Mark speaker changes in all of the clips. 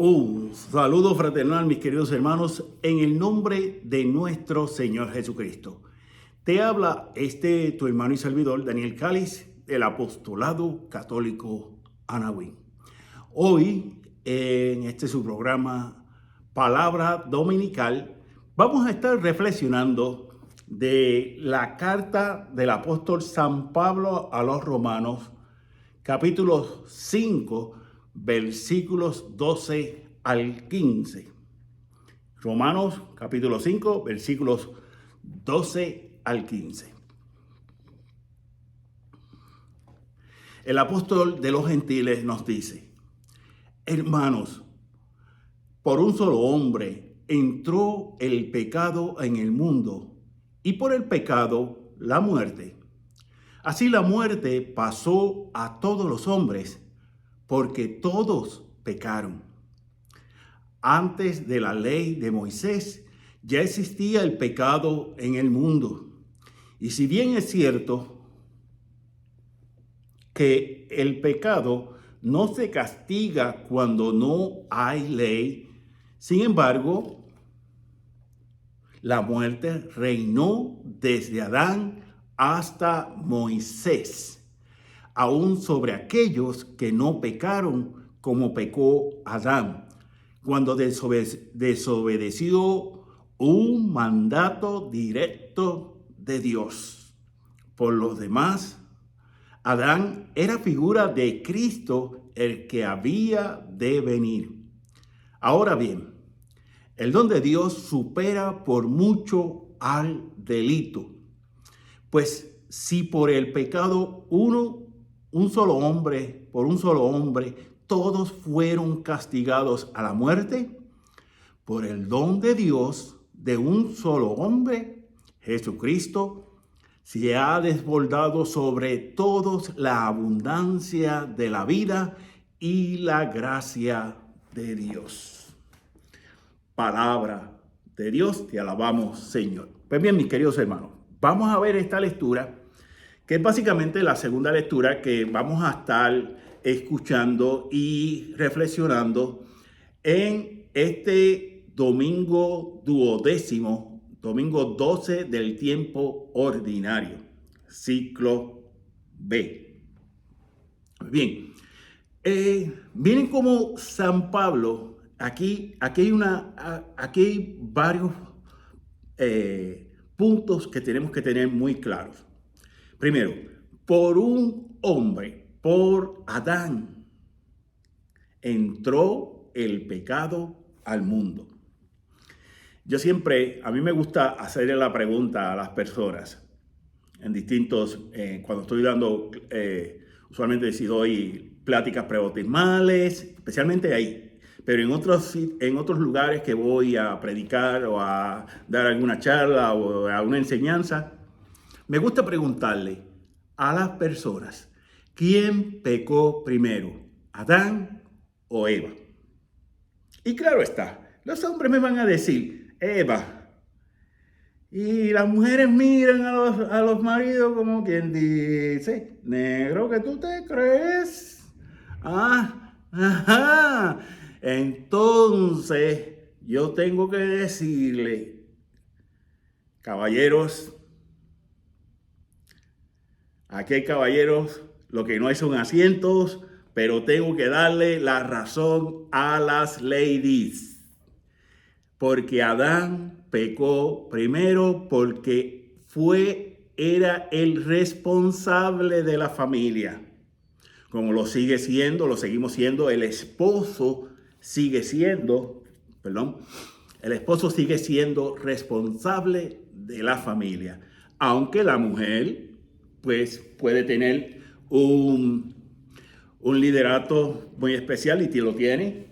Speaker 1: Un saludo fraternal, mis queridos hermanos, en el nombre de nuestro Señor Jesucristo. Te habla tu hermano y servidor, Daniel Cáliz, del Apostolado Católico Anahuín. Hoy, en su programa Palabra Dominical, vamos a estar reflexionando de la carta del apóstol San Pablo a los Romanos, capítulo 5, versículos 12 al 15. Romanos capítulo 5, versículos 12 al 15. El apóstol de los gentiles nos dice: hermanos, por un solo hombre entró el pecado en el mundo, y por el pecado la muerte. Así la muerte pasó a todos los hombres, porque todos pecaron. Antes de la ley de Moisés ya existía el pecado en el mundo. Y si bien es cierto que el pecado no se castiga cuando no hay ley, sin embargo, la muerte reinó desde Adán hasta Moisés, aún sobre aquellos que no pecaron como pecó Adán, cuando desobedeció un mandato directo de Dios. Por los demás, Adán era figura de Cristo, el que había de venir. Ahora bien, el don de Dios supera por mucho al delito, pues si por el pecado por un solo hombre, todos fueron castigados a la muerte, por el don de Dios de un solo hombre, Jesucristo, se ha desbordado sobre todos la abundancia de la vida y la gracia de Dios. Palabra de Dios, te alabamos, Señor. Pues bien, mis queridos hermanos, vamos a ver esta lectura, que es básicamente la segunda lectura que vamos a estar escuchando y reflexionando en este domingo duodécimo, domingo 12 del tiempo ordinario, ciclo B. Bien, miren cómo San Pablo, aquí hay varios puntos que tenemos que tener muy claros. Primero, por un hombre, por Adán, entró el pecado al mundo. A mí me gusta hacerle la pregunta a las personas en cuando estoy dando, usualmente si doy pláticas prebautismales, especialmente ahí, pero en otros lugares que voy a predicar o a dar alguna charla o alguna enseñanza, me gusta preguntarle a las personas: ¿quién pecó primero, Adán o Eva? Y claro está, los hombres me van a decir Eva. Y las mujeres miran a los maridos como quien dice: negro, ¿que tú te crees? Ajá. Entonces yo tengo que decirle, caballeros, aquí hay caballeros, lo que no hay son asientos, pero tengo que darle la razón a las ladies. Porque Adán pecó primero porque era el responsable de la familia. Como lo seguimos siendo, el esposo sigue siendo responsable de la familia. Aunque la mujer pues puede tener un liderato muy especial, y lo tiene.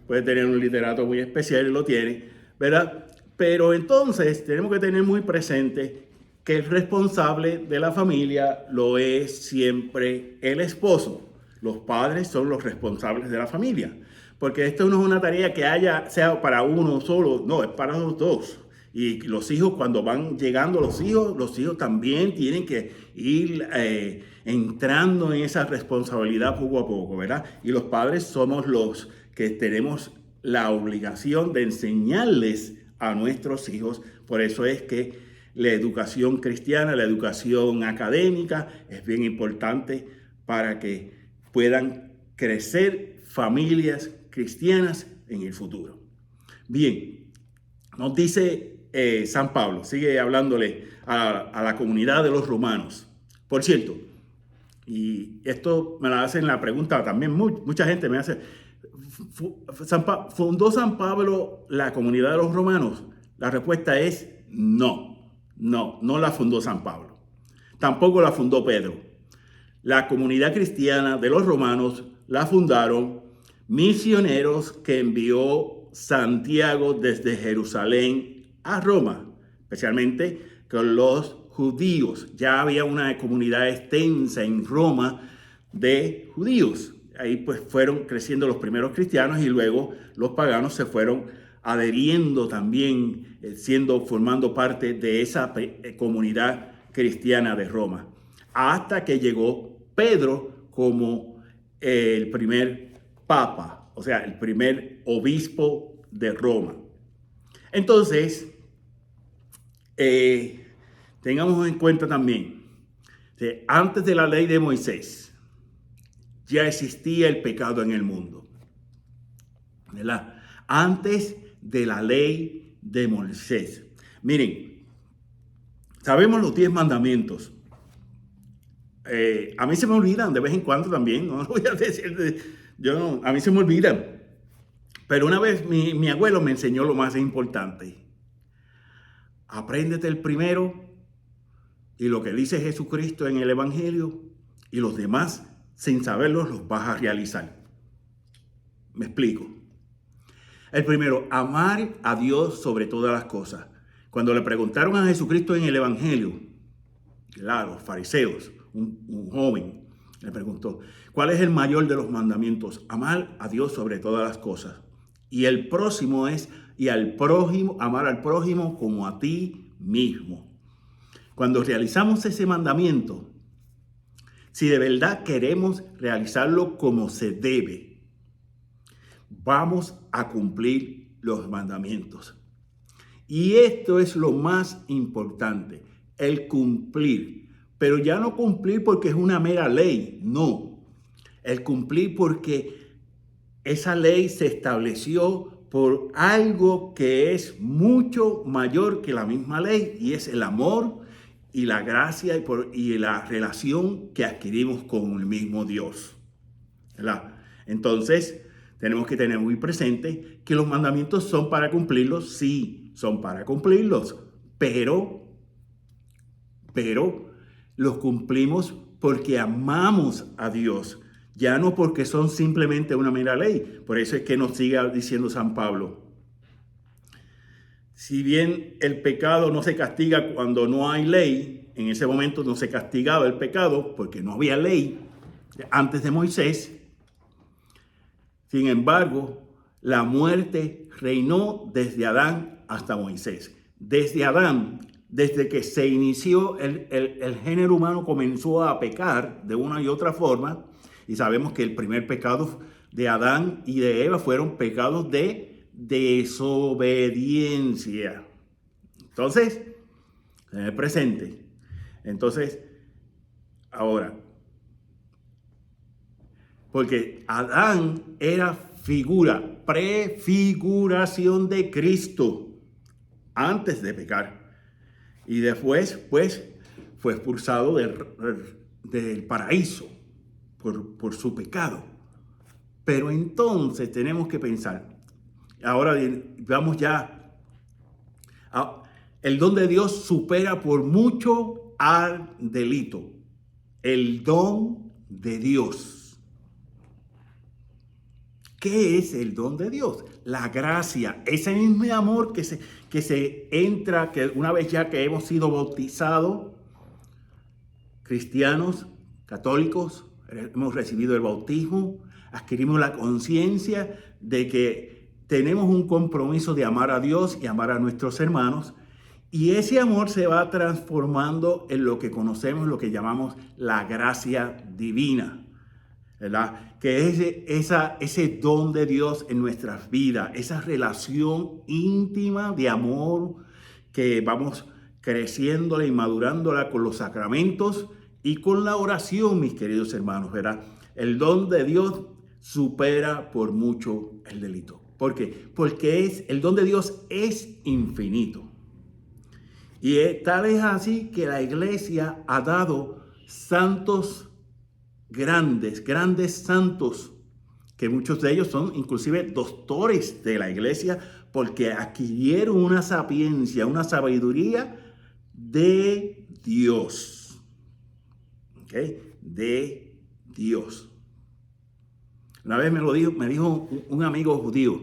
Speaker 1: Puede tener un liderato muy especial y lo tiene, ¿verdad? Pero entonces tenemos que tener muy presente que el responsable de la familia lo es siempre el esposo. Los padres son los responsables de la familia. Porque esto no es una tarea que sea para uno solo, no, es para los dos. Y los hijos, cuando van llegando los hijos también tienen que ir entrando en esa responsabilidad poco a poco, ¿verdad? Y los padres somos los que tenemos la obligación de enseñarles a nuestros hijos. Por eso es que la educación cristiana, la educación académica es bien importante para que puedan crecer familias cristianas en el futuro. Bien, nos dice San Pablo, sigue hablándole a la comunidad de los romanos. Por cierto, y esto me la hacen la pregunta también, mucha gente me hace, ¿fundó San Pablo la comunidad de los romanos? La respuesta es no, no la fundó San Pablo. Tampoco la fundó Pedro. La comunidad cristiana de los romanos la fundaron misioneros que envió Santiago desde Jerusalén a Roma, especialmente con los judíos. Ya había una comunidad extensa en Roma de judíos. Ahí pues fueron creciendo los primeros cristianos y luego los paganos se fueron adheriendo también, formando parte de esa comunidad cristiana de Roma. Hasta que llegó Pedro como el primer papa, o sea, el primer obispo de Roma. Entonces, tengamos en cuenta también que antes de la ley de Moisés ya existía el pecado en el mundo, ¿verdad? Antes de la ley de Moisés. Miren, sabemos los 10 mandamientos. A mí se me olvidan de vez en cuando también, no lo voy a decir, a mí se me olvidan. Pero una vez mi abuelo me enseñó lo más importante. Apréndete el primero y lo que dice Jesucristo en el Evangelio y los demás, sin saberlos, los vas a realizar. Me explico. El primero, amar a Dios sobre todas las cosas. Cuando le preguntaron a Jesucristo en el Evangelio, los fariseos, un joven le preguntó, ¿cuál es el mayor de los mandamientos? Amar a Dios sobre todas las cosas. Y el próximo es, amar al prójimo como a ti mismo. Cuando realizamos ese mandamiento, si de verdad queremos realizarlo como se debe, vamos a cumplir los mandamientos. Y esto es lo más importante, el cumplir. Pero ya no cumplir porque es una mera ley, no. El cumplir porque esa ley se estableció por algo que es mucho mayor que la misma ley, y es el amor y la gracia y la relación que adquirimos con el mismo Dios, ¿verdad? Entonces, tenemos que tener muy presente que los mandamientos son para cumplirlos, sí, son para cumplirlos, pero los cumplimos porque amamos a Dios, ya no porque son simplemente una mera ley. Por eso es que nos sigue diciendo San Pablo, si bien el pecado no se castiga cuando no hay ley, en ese momento no se castigaba el pecado porque no había ley antes de Moisés. Sin embargo, la muerte reinó desde Adán hasta Moisés. Desde Adán, desde que se inició el género humano, comenzó a pecar de una y otra forma. Y sabemos que el primer pecado de Adán y de Eva fueron pecados de desobediencia. Entonces, en el presente. Entonces, ahora, porque Adán era prefiguración de Cristo antes de pecar. Y después, pues, fue expulsado del paraíso por su pecado. Pero entonces tenemos que pensar, ahora vamos ya, el don de Dios supera por mucho al delito. El don de Dios. ¿Qué es el don de Dios? La gracia, ese mismo amor que se entra, que una vez ya que hemos sido bautizados, cristianos, católicos, hemos recibido el bautismo, adquirimos la conciencia de que tenemos un compromiso de amar a Dios y amar a nuestros hermanos, Y ese amor se va transformando en lo que conocemos, lo que llamamos la gracia divina, ¿verdad? Que es ese don de Dios en nuestras vidas, esa relación íntima de amor que vamos creciéndola y madurándola con los sacramentos y con la oración, mis queridos hermanos, ¿verdad? El don de Dios supera por mucho el delito. ¿Por qué? Porque el don de Dios es infinito. Y tal es así que la iglesia ha dado santos grandes santos, que muchos de ellos son inclusive doctores de la iglesia, porque adquirieron una sapiencia, una sabiduría de Dios. ¿Ok? De Dios. Una vez me dijo un amigo judío,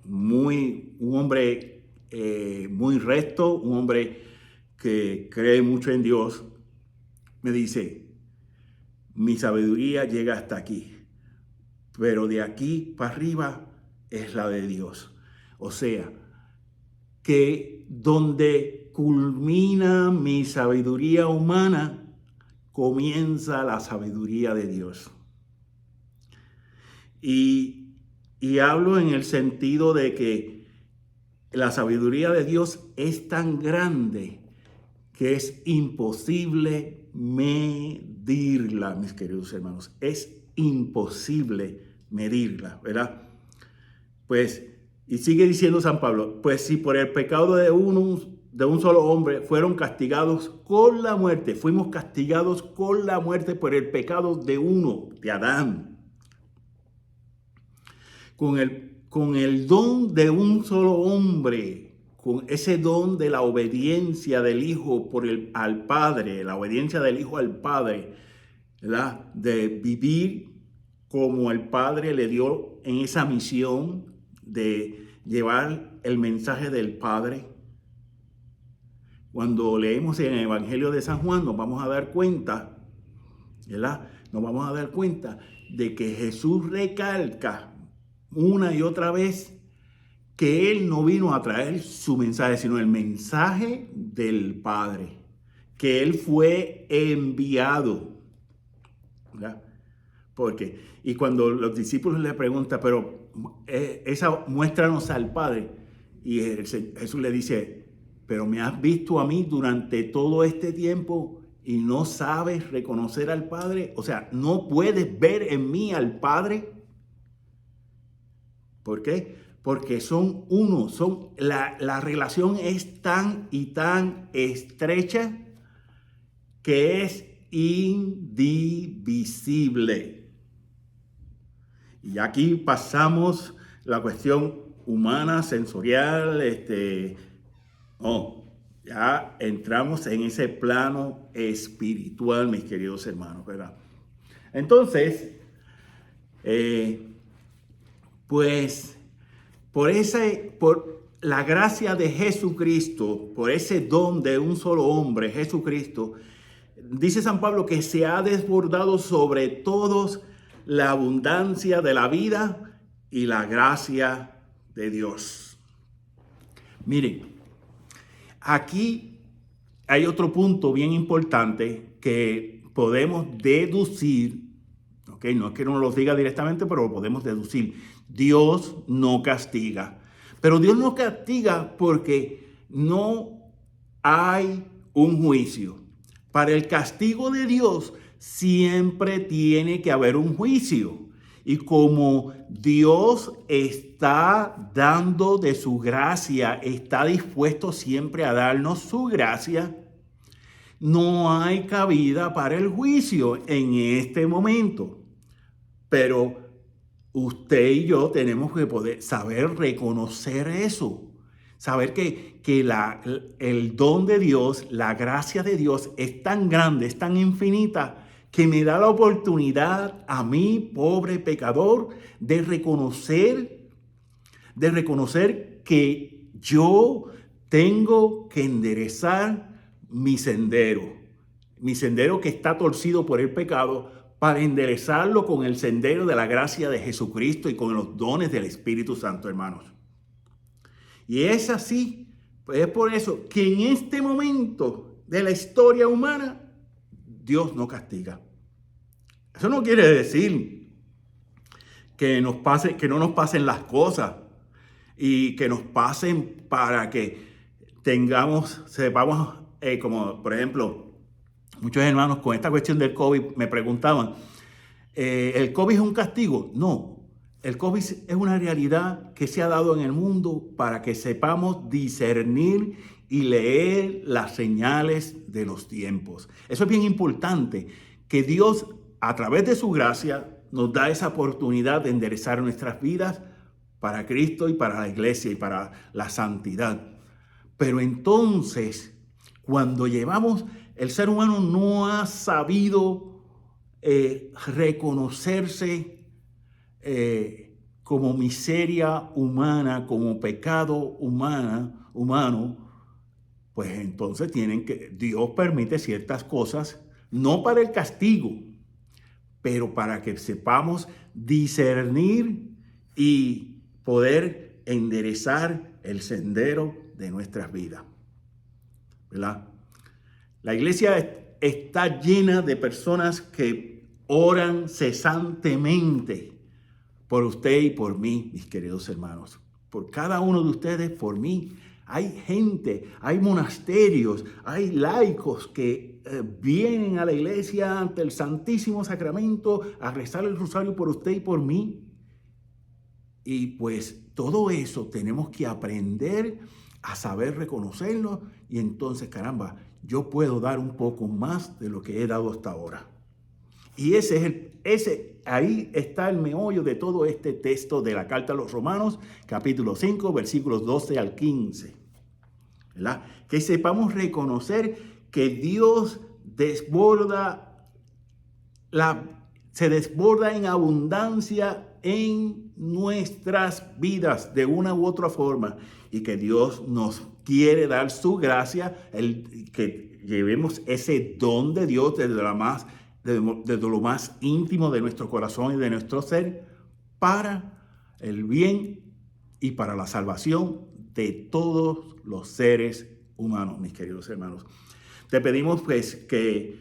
Speaker 1: un hombre muy recto, un hombre que cree mucho en Dios, me dice: mi sabiduría llega hasta aquí, pero de aquí para arriba es la de Dios. O sea, que donde culmina mi sabiduría humana, comienza la sabiduría de Dios. Y hablo en el sentido de que la sabiduría de Dios es tan grande que es imposible medirla, mis queridos hermanos. Es imposible medirla, ¿verdad? Pues, y sigue diciendo San Pablo, pues si por el pecado de un solo hombre fueron castigados con la muerte, fuimos castigados con la muerte por el pecado de uno, de Adán. Con el don de un solo hombre, con ese don de la obediencia del Hijo al Padre, la obediencia del Hijo al Padre, ¿verdad? De vivir como el Padre le dio en esa misión de llevar el mensaje del Padre. Cuando leemos en el Evangelio de San Juan nos vamos a dar cuenta, ¿verdad? Nos vamos a dar cuenta de que Jesús recalca una y otra vez que Él no vino a traer su mensaje, sino el mensaje del Padre, que Él fue enviado, ¿verdad? Porque, y cuando los discípulos le preguntan, pero muéstranos al Padre, y Jesús le dice, pero me has visto a mí durante todo este tiempo y no sabes reconocer al Padre, o sea, no puedes ver en mí al Padre. ¿Por qué? Porque son uno, la relación es tan y tan estrecha que es indivisible. Y aquí pasamos la cuestión humana, sensorial, ya entramos en ese plano espiritual, mis queridos hermanos, ¿verdad? Entonces, pues por la gracia de Jesucristo, por ese don de un solo hombre, Jesucristo, dice San Pablo que se ha desbordado sobre todos la abundancia de la vida y la gracia de Dios. Miren, aquí hay otro punto bien importante que podemos deducir, ¿ok? No es que no lo diga directamente, pero lo podemos deducir. Dios no castiga, pero Dios no castiga porque no hay un juicio. Para el castigo de Dios siempre tiene que haber un juicio. Y como Dios está dando de su gracia, está dispuesto siempre a darnos su gracia, no hay cabida para el juicio en este momento. Pero usted y yo tenemos que poder saber reconocer eso. Saber que el don de Dios, la gracia de Dios es tan grande, es tan infinita, que me da la oportunidad a mí, pobre pecador, de reconocer que yo tengo que enderezar mi sendero que está torcido por el pecado, para enderezarlo con el sendero de la gracia de Jesucristo y con los dones del Espíritu Santo, hermanos. Y es así Pues es por eso que en este momento de la historia humana, Dios no castiga. Eso no quiere decir que no nos pasen las cosas y que nos pasen para que sepamos, como por ejemplo, muchos hermanos con esta cuestión del COVID me preguntaban, ¿el COVID es un castigo? No. El COVID es una realidad que se ha dado en el mundo para que sepamos discernir y leer las señales de los tiempos. Eso es bien importante, que Dios a través de su gracia nos da esa oportunidad de enderezar nuestras vidas para Cristo y para la iglesia y para la santidad. Pero entonces, cuando el ser humano no ha sabido reconocerse como miseria humana, como pecado humano, pues entonces Dios permite ciertas cosas, no para el castigo, pero para que sepamos discernir y poder enderezar el sendero de nuestras vidas, ¿verdad? La iglesia está llena de personas que oran cesantemente por usted y por mí, mis queridos hermanos. Por cada uno de ustedes, por mí. Hay gente, hay monasterios, hay laicos que vienen a la iglesia ante el Santísimo Sacramento a rezar el rosario por usted y por mí. Y pues todo eso tenemos que aprender a saber reconocerlo y entonces, caramba, yo puedo dar un poco más de lo que he dado hasta ahora. Y ahí está el meollo de todo este texto de la carta a los Romanos, capítulo 5, versículos 12 al 15. ¿Verdad? Que sepamos reconocer que Dios se desborda en abundancia en nuestras vidas de una u otra forma y que Dios nos quiere dar su gracia, que llevemos ese don de Dios desde lo más íntimo de nuestro corazón y de nuestro ser para el bien y para la salvación de todos los seres humanos, mis queridos hermanos. Te pedimos pues que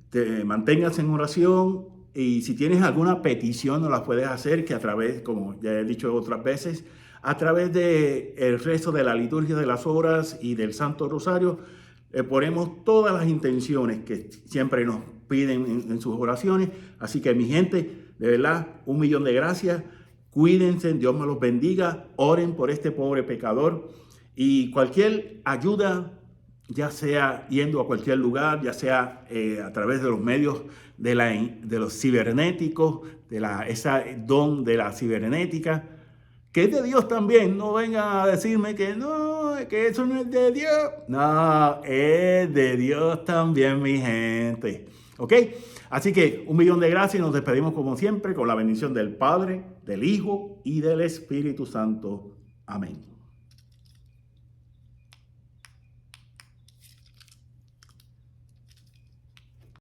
Speaker 1: te mantengas en oración y si tienes alguna petición nos la puedes hacer, que a través, como ya he dicho otras veces, a través del rezo de la liturgia de las horas y del Santo Rosario, ponemos todas las intenciones que siempre nos piden en sus oraciones. Así que mi gente, de verdad, 1.000.000 de gracias. Cuídense, Dios me los bendiga. Oren por este pobre pecador. Y cualquier ayuda, ya sea yendo a cualquier lugar, ya sea a través de los medios de los cibernéticos, ese don de la cibernética, que es de Dios también. No vengan a decirme que no, que eso no es de Dios. No, es de Dios también, mi gente. ¿Ok? Así que 1.000.000 de gracias y nos despedimos como siempre con la bendición del Padre, del Hijo y del Espíritu Santo. Amén.